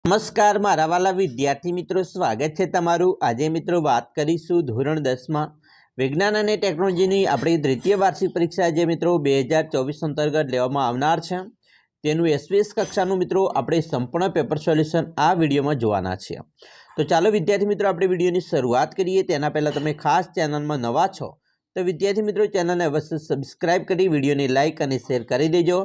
નમસ્કાર મારા વાલા વિદ્યાર્થી મિત્રો, સ્વાગત છે તમારું। આજે મિત્રો વાત કરીશું ધોરણ 10માં વિજ્ઞાન અને ટેકનોલોજીની આપણી દ્વિતીય વાર્ષિક પરીક્ષા જે મિત્રો 2024 અંતર્ગત લેવામાં આવનાર છે તેનું SVS કક્ષાનું મિત્રો આપણે સંપૂર્ણ પેપર સોલ્યુશન આ વિડીયોમાં જોવાના છે। તો ચાલો વિદ્યાર્થી મિત્રો આપણે વિડીયોની શરૂઆત કરીએ। તેના પહેલાં તમે ખાસ ચેનલમાં નવા છો તો વિદ્યાર્થી મિત્રો ચેનલને અવશ્ય સબસ્ક્રાઇબ કરી વિડીયોને લાઇક અને શેર કરી દેજો,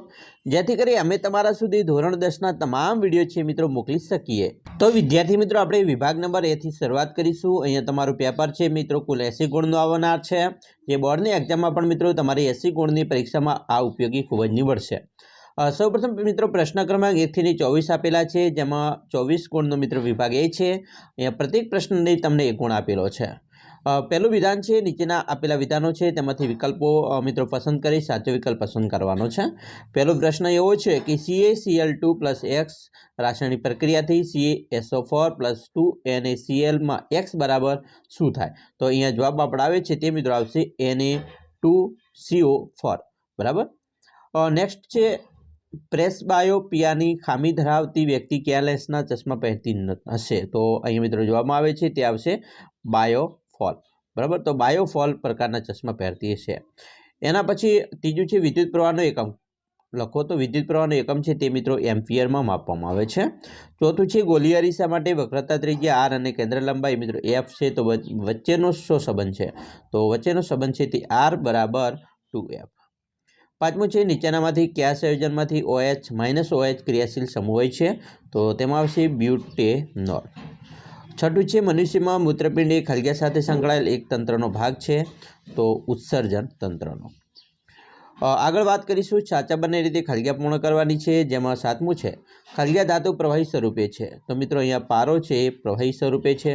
જેથી કરી અમે તમારા સુધી ધોરણ 10ના તમામ વિડીયો છે મિત્રો મોકલી શકીએ। તો વિદ્યાર્થી મિત્રો આપણે વિભાગ નંબર A થી શરૂઆત કરીશું। અહીંયા તમારું પેપર છે મિત્રો કુલ 80 ગુણનું આવનાર છે, જે બોર્ડની એક્ઝામમાં પણ મિત્રો તમારી 80 ગુણની પરીક્ષામાં આ ઉપયોગી ખૂબ જ નીવડશે। સૌપ્રથમ મિત્રો પ્રશ્ન ક્રમાંક 1 થી 24 આપેલા છે, જેમાં 24 ગુણનો મિત્રો વિભાગ A છે। અહીંયા પ્રત્યેક પ્રશ્નને તમને 1 ગુણ આપેલો છે। પહેલું વિધાન છે, નીચેના આપેલા વિધાનો છે તેમાંથી વિકલ્પો મિત્રો પસંદ કરી સાચો વિકલ્પ પસંદ કરવાનો છે। પહેલો પ્રશ્ન એવો છે કે CaCl2 + X રાસાયણિક પ્રક્રિયાથી CaSO4 + 2NaCl માં X બરાબર શું થાય? તો અહીંયા જવાબ આપણે આવે છે તે મિત્રો આવશે Na2CO4 બરાબર। નેક્સ્ટ છે પ્રેસબાયોપિયાની ખામી ધરાવતી વ્યક્તિ કયા લેન્સના ચશ્મા પહેરતી હશે? તો અહીંયા મિત્રો જવાબમાં આવે છે તે આવશે બાયોફોલ બરાબર। તો બાયોફોલ પ્રકારના ચશ્મા પહેરતી હશે। એના પછી ત્રીજું છે વિદ્યુત પ્રવાહનો એકમ લખો। તો વિદ્યુત પ્રવાહનો એકમ છે તે મિત્રો એમ્પિયરમાં માપવામાં આવે છે। ચોથું છે ગોલીય અરીસા માટે વક્રતા ત્રિજ્યા R અને કેન્દ્ર લંબાઈ મિત્રો F છે, તો વચ્ચેનો શું સંબંધ છે? તો વચ્ચેનો સંબંધ છે તે R બરાબર 2F। પાંચમું છે નીચેનામાંથી કયા સંયોજનમાંથી OH- OH ક્રિયાશીલ સમૂહ હોય છે? તો તેમાં આવશે બ્યુટેનોલ। છઠ્ઠું છે મનુષ્યમાં મૂત્રપિંડ એ ખલગ્યા સાથે સંકળાયેલ એક તંત્રનો ભાગ છે, તો ઉત્સર્જન તંત્રનો। આગળ વાત કરીશું સાચા બંને રીતે ખલગ્યા પૂર્ણ કરવાની છે, જેમાં સાતમું છે ખલગ્યા ધાતુ પ્રવાહી સ્વરૂપે છે, તો મિત્રો અહીંયા પારો છે એ પ્રવાહી સ્વરૂપે છે।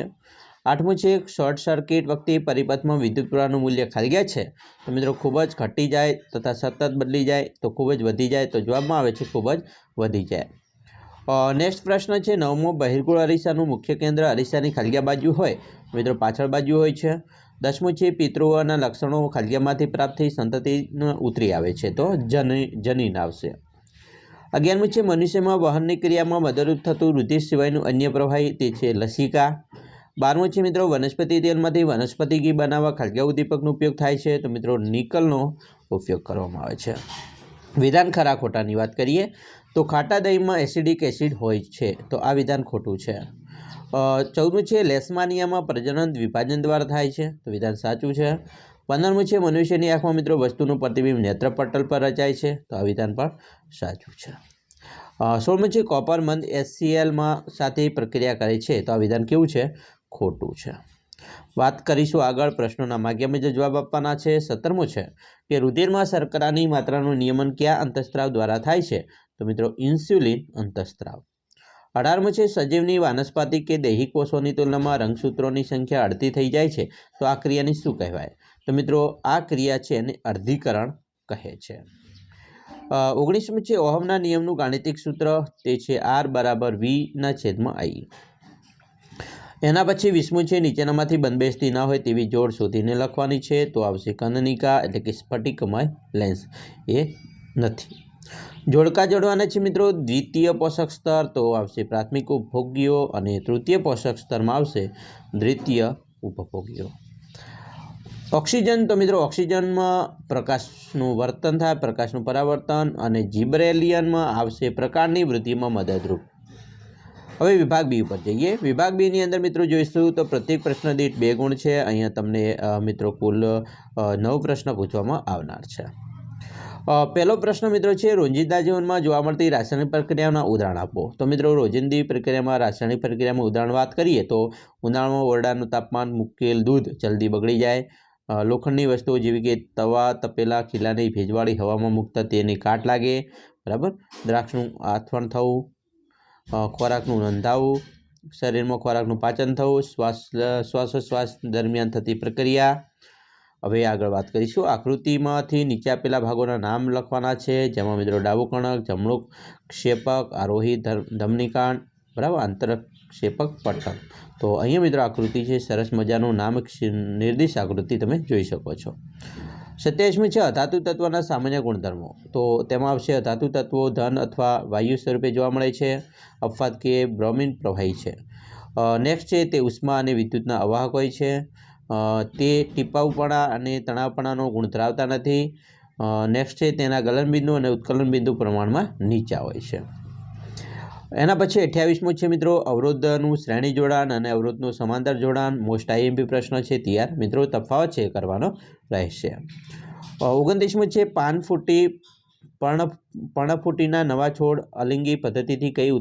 આઠમું છે શોર્ટ સર્કિટ વખતે પરિપથમાં વિદ્યુત પ્રવાહનું મૂલ્ય ખલગ્યા છે, તો મિત્રો ખૂબ જ ઘટી જાય તથા સતત બદલી જાય તો ખૂબ જ વધી જાય, તો જવાબમાં આવે છે ખૂબ જ વધી જાય। નેક્સ્ટ પ્રશ્ન છે નવમો બહિર્ગોળ અરીસાનું મુખ્ય કેન્દ્ર અરીસાની ખલગ્યા બાજુ હોય મિત્રો પાછળ બાજુ હોય છે। દસમું છે પિતૃઓના લક્ષણો ખલગ્યામાંથી પ્રાપ્ત થઈ સંતતિમાં ઉતરી આવે છે, તો જનીન આવશે। 11મું છે મનુષ્યમાં વહનની ક્રિયામાં મદદરૂપ થતું રુધિર સિવાયનું અન્ય પ્રવાહી તે છે લસિકા। 12મું છે મિત્રો વનસ્પતિ તેલમાંથી વનસ્પતિ ઘી બનાવવા ખલગ્યા ઉદ્દીપકનો ઉપયોગ થાય છે, તો મિત્રો નિકલનો ઉપયોગ કરવામાં આવે છે। વિધાન ખરા ખોટાની વાત કરીએ તો ખાટા દહીંમાં એસિડિક એસિડ હોય છે, તો આ વિધાન ખોટું છે। 14મું છે લેશમાનિયામાં પ્રજનન વિભાજન દ્વારા થાય છે, તો વિધાન સાચું છે। 15મું છે મનુષ્યની આંખમાં મિત્રો વસ્તુનું પ્રતિબિંબ નેત્રપટલ પર રચાય છે, તો આ વિધાન પણ સાચું છે। 16મું છે કોપર મંદ HCl સાથે પ્રક્રિયા કરે છે, તો આ વિધાન કેવું છે? ખોટું છે। વાત કરીશું આગળ પ્રશ્નોના માગ્યા મુજબ જવાબ આપવાના છે। 17મું છે કે રુધિરમાં શર્કરાની માત્રાનું નિયમન કયા અંતઃસ્ત્રાવ દ્વારા થાય છે? તો મિત્રો ઇન્સ્યુલિન અંતઃસ્ત્રાવ। 18મું છે સજીવની વાનસ્પતિક કે દૈહિક કોષોની તુલનામાં રંગસૂત્રોની સંખ્યા અડધી થઈ જાય છે, તો આ ક્રિયાને શું કહેવાય? તો મિત્રો આ ક્રિયા છે એને અર્ધીકરણ કહે છે। 19મું છે ઓહમના નિયમનું ગાણિતિક સૂત્ર તે છે R બરાબર V/I। એના પછી 20મું છે નીચેનામાંથી બંધબેસતી ના હોય તેવી જોડ શોધીને લખવાની છે, તો આવશે કનનિકા એટલે કે સ્ફટિકમય લેન્સ એ નથી। જોડકા જોડવાના છે મિત્રો દ્વિતીય પોષક સ્તર, તો આવશે પ્રાથમિક ઉપભોગ્યો અને તૃતીય પોષક સ્તરમાં આવશે દ્વિતીય ઉપભોગ્યો। ઓક્સિજન, તો મિત્રો ઓક્સિજનમાં પ્રકાશનું વર્તન થાય, પ્રકાશનું પરાવર્તન, અને જીબ્રેલિયનમાં આવશે પ્રકારની વૃદ્ધિમાં મદદરૂપ। હવે વિભાગ બી ઉપર જઈએ। વિભાગ બીની અંદર મિત્રો જોઈશું તો પ્રત્યેક પ્રશ્ન દીઠ 2 ગુણ છે। અહીંયા તમને મિત્રો કુલ 9 પ્રશ્ન પૂછવામાં આવનાર છે। પહેલો પ્રશ્ન મિત્રો છે રોજિંદા જીવનમાં જોવા મળતી રાસાયણિક પ્રક્રિયાઓના ઉદાહરણ આપો। તો મિત્રો રોજિંદી પ્રક્રિયામાં રાસાયણિક પ્રક્રિયામાં ઉદાહરણ વાત કરીએ તો ઉનાળામાં ઓરડાનું તાપમાન મૂકેલ દૂધ જલ્દી બગડી જાય, લોખંડની વસ્તુઓ જેવી કે તવા, તપેલા, ખીલાની ભેજવાળી હવામાં મૂકતા તેની કાટ લાગે બરાબર, દ્રાક્ષનું આથવણ થવું, ખોરાકનું રંધાવું, શરીરમાં ખોરાકનું પાચન થવું, શ્વાસોશ્વાસ દરમિયાન થતી પ્રક્રિયા। હવે આગળ વાત કરીશું આકૃતિમાંથી નીચે આપેલા ભાગોના નામ લખવાના છે, જેમાં મિત્રો ડાબું કર્ણક, જમણું ક્ષેપક, આરોહી ધમનીકાંડ બરાબર, આંતરક્ષેપક પટલ। તો અહીંયા મિત્રો આકૃતિ છે સરસ મજાનું નામ નિર્દેશ આકૃતિ તમે જોઈ શકો છો। 27મું છે અધાતુ તત્વના સામાન્ય ગુણધર્મો, તો તેમાં આવશે અધાતુ તત્વો ધન અથવા વાયુ સ્વરૂપે જોવા મળે છે. અપવાદ કે બ્રોમિન પ્રવાહી છે. નેક્સ્ટ છે તે ઉષ્મા અને વિદ્યુતના અવાહક હોય છે. તે ટીપાઉપણા અને તણાવપણાનો ગુણ ધરાવતા નથી. નેક્સ્ટ છે તેના ગલનબિંદુ અને ઉત્કલનબિંદુ પ્રમાણમાં નીચા હોય છે. એના પછી 28મું છે મિત્રો અવરોધનું શ્રેણી જોડાણ અને અવરોધનું સમાંતર જોડાણ. મોસ્ટ આઈએમપી પ્રશ્ન છે તૈયાર મિત્રો, તફાવત છે કરવાનો રહેશે. 29મું છે પર્ણફૂટીના નવા છોડ અલિંગી પદ્ધતિથી કઈ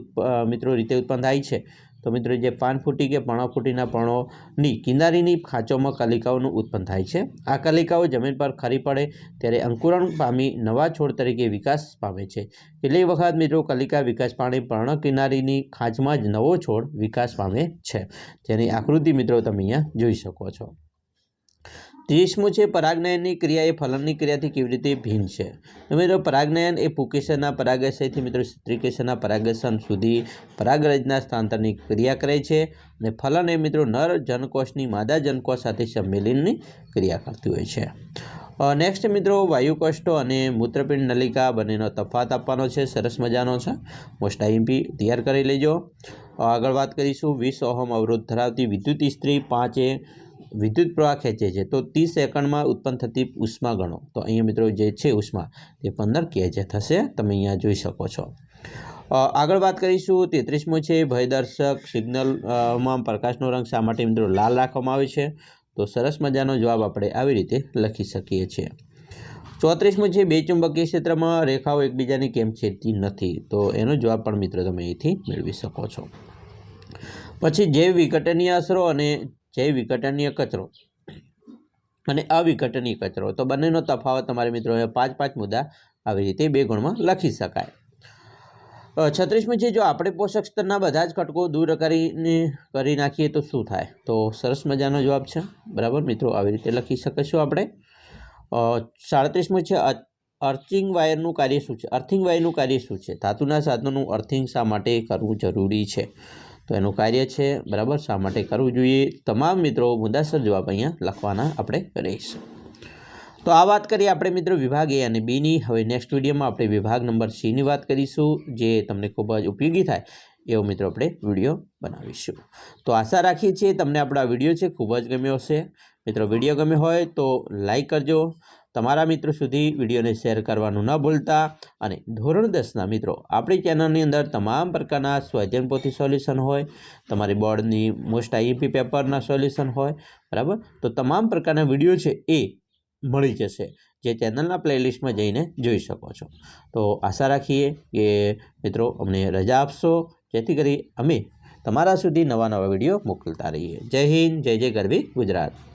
મિત્રો રીતે ઉત્પન્ન થાય છે? તો મિત્રો જે પાનફૂટી કે પર્ણફૂટીના પર્ણોની કિનારીની ખાંચોમાં કલિકાઓનું ઉત્પન્ન થાય છે. આ કલિકાઓ જમીન પર ખરી પડે ત્યારે અંકુરણ પામી નવા છોડ તરીકે વિકાસ પામે છે. કેટલીક વખત મિત્રો કલિકા વિકાસ પામી પર્ણ કિનારીની ખાંચમાં જ નવો છોડ વિકાસ પામે છે, જેની આકૃતિ મિત્રો તમે અહીંયા જોઈ શકો છો. 30મું છે પરાગનયનની ક્રિયા એ ફલનની ક્રિયાથી કેવી રીતે ભિન્ન છે? તો મિત્રો પરાગનયન એ પુકેસરના પરાગાશયથી મિત્રો સ્ત્રીકેસરના પરાગાસન સુધી પરાગરજના સ્થાનાંતરની ક્રિયા કરે છે અને ફલન એ મિત્રો નર જનકોષની માદા જનકોષ સાથે સંમેલનની ક્રિયા કરતી હોય છે. નેક્સ્ટ મિત્રો વાયુકોષ્ઠો અને મૂત્રપિંડ નલિકા બંનેનો તફાવત આપવાનો છે, સરસ મજાનો છે, મોસ્ટ આઈએમપી તૈયાર કરી લેજો. આગળ વાત કરીશું 20 ઓહમ અવરોધ ધરાવતી વિદ્યુત ઇસ્ત્રી 5 વિદ્યુત પ્રવાહ ખેંચે છે તો 30 સેકન્ડમાં ઉત્પન્ન થતી ઉષ્મા ગણો. તો અહીંયા મિત્રો જે છે ઉષ્મા તે 15 kJ થશે, તમે અહીંયા જોઈ શકો છો. આગળ વાત કરીશું 33મું છે ભયદર્શક સિગ્નલમાં પ્રકાશનો રંગ શા માટે મિત્રો લાલ રાખવામાં આવે છે? તો સરસ મજાનો જવાબ આપણે આવી રીતે લખી શકીએ છીએ. 34મું છે બે ચુંબકીય ક્ષેત્રમાં રેખાઓ એકબીજાની કેમ છેદતી નથી? તો એનો જવાબ પણ મિત્રો તમે અહીંથી મેળવી શકો છો. પછી જૈવ વિઘટનીય અસરો અને જૈવ વિઘટનીય કચરો અને અવિઘટનીય કચરો, તો બંનેનો તફાવત તમારે મિત્રો 5 મુદ્દા આવી રીતે 2 ગુણમાં લખી શકાય. 36મું છે જો આપણે પોષક સ્તરના બધા જ ઘટકો દૂર કરી નાખીએ તો શું થાય? તો સરસ મજાનો જવાબ છે, બરાબર મિત્રો, આવી રીતે લખી શકીશું આપણે. 37મું છે અર્થિંગ વાયરનું કાર્ય શું છે? અર્થિંગ વાયરનું કાર્ય શું છે? ધાતુના સાધનોનું અર્થિંગ શા માટે કરવું જરૂરી છે? તો એનું કાર્ય છે, બરાબર, શા માટે કરવું જોઈએ? તમામ મિત્રો મુદ્દાસર જવાબ અહીંયા લખવાના આપણે રહીશું. તો આ વાત કરીએ આપણે મિત્રો વિભાગ એ અને બીની. હવે નેક્સ્ટ વિડીયોમાં આપણે વિભાગ નંબર સીની વાત કરીશું, જે તમને ખૂબ જ ઉપયોગી થાય એવો મિત્રો આપણે વિડીયો બનાવીશું. તો આશા રાખીએ છીએ તમને આપણો આ વિડીયો છે ખૂબ જ ગમ્યો હશે. મિત્રો વિડીયો ગમ્યો હોય તો લાઈક કરજો, તમારા મિત્રો સુધી વિડીયોને શેર કરવાનું ન ભૂલતા. અને ધોરણ 10ના મિત્રો આપણી ચેનલની અંદર તમામ પ્રકારના સ્વાધ્યાયન પોથી સોલ્યુશન હોય, તમારી બોર્ડની મોસ્ટ આઈએમપી પેપરના સોલ્યુશન હોય, બરાબર, તો તમામ પ્રકારના વિડીયો છે એ મળી જશે, જે ચેનલના પ્લેલિસ્ટમાં જઈને જોઈ શકો છો. તો આશા રાખીએ કે મિત્રો અમને રજા આપશો, જેથી કરી અમે તમારા સુધી નવા વિડીયો મોકલતા રહીએ. જય હિન્દ, જય જય ગરવી ગુજરાત.